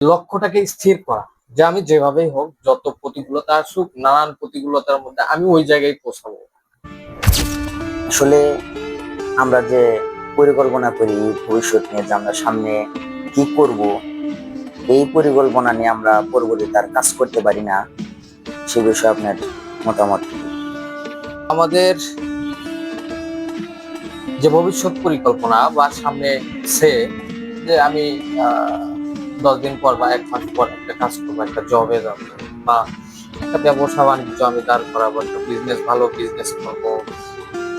লক্ষ্যটাকে স্থির করা যে আমি যেভাবেই হোক, যত প্রতিকূলতা আসুক, নানান প্রতিকূলতার মধ্যে আমি ওই জায়গায় পৌঁছাবো। আসলে আমরা যে পরিকল্পনা করি ভবিষ্যৎ নিয়ে, যে আমরা সামনে কি করব, এই পরিকল্পনা নিয়ে আমরা পরবর্তীতে আর কাজ করতে পারি না। সে বিষয়ে আপনার মতামত কি? আমাদের যে ভবিষ্যৎ পরিকল্পনা বা সামনে সে যে আমি 10 দিন পর বা 1 মাস পর একটা কাজ করবো, একটা জবে যাবো, বা একটা ব্যবসা বাণিজ্য আমি দাঁড় করাবো, একটা বিজনেস, ভালো বিজনেস করবো।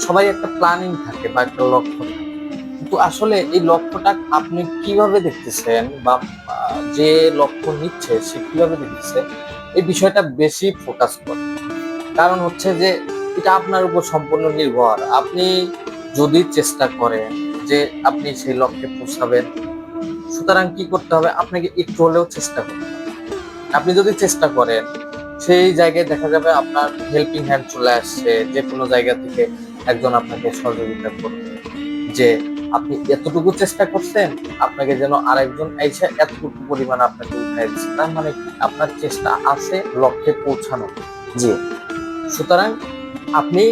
সবাই একটা প্ল্যানিং থাকে বা একটা লক্ষ্য থাকে, কিন্তু আসলে এই লক্ষ্যটা আপনি কিভাবে দেখতেছেন বা যে লক্ষ্য নিচ্ছে সে কিভাবে দেখতেছে, এই বিষয়টা বেশি ফোকাস করে। কারণ হচ্ছে যে এটা আপনার উপর সম্পূর্ণ নির্ভর। আপনি যদি চেষ্টা করেন যে আপনি সেই লক্ষ্যে পৌঁছাবেন, সুতরাং কি করতে হবে, আপনাকে একটু হলেও চেষ্টা করতে হবে। আপনি যদি চেষ্টা করেন, সেই জায়গায় দেখা যাবে আপনার হেল্পিং হ্যান্ড চলে আসছে, যে কোনো জায়গা থেকে একজন আপনাকে সহযোগিতা করবে, যে আপনি এতটুকু চেষ্টা করছেন, আপনাকে যেন আরেকজন এসে এতটুকু পরিমাণ আপনাকে উঠাই দিচ্ছে, তার মানে আপনার চেষ্টা আছে লক্ষ্যে পৌঁছানো। জি, সুতরাং আপনি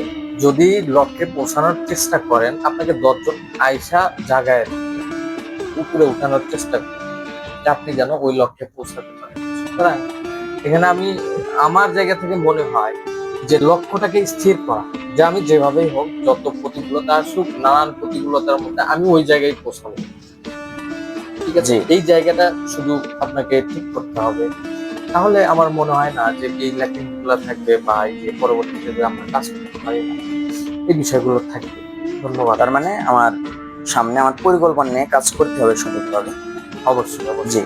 যদি লক্ষ্যে পৌঁছানোর চেষ্টা করেন, আপনাকে 10 জন আইসা জায়গায় উপরে উঠানোর চেষ্টা করবেন, যে আপনি যেন ওই লক্ষ্যে পৌঁছাতে পারেন। সুতরাং এখানে আমি আমার জায়গা থেকে মনে হয় যে লক্ষ্যটাকে স্থির করা, যে আমি যেভাবেই হোক, যত প্রতিকূলতা আসুক, নানান প্রতিকূলতার মধ্যে আমি ওই জায়গায় পৌঁছাবো। ঠিক আছে, জি। এই জায়গাটা শুধু আপনাকে ঠিক করতে হবে। তাহলে আমার মনে হয় না যে এই ল্যাকিং গুলো থাকবে, বা এই যে পরবর্তীতে যে আমরা কাজ করতে পারি না, এই বিষয়গুলো থাকবে। ধন্যবাদ। তার মানে আমার সামনে আমার পরিকল্পনা নিয়ে কাজ করতে হবে সঠিকভাবে। অবশ্যই, অবশ্যই। জি।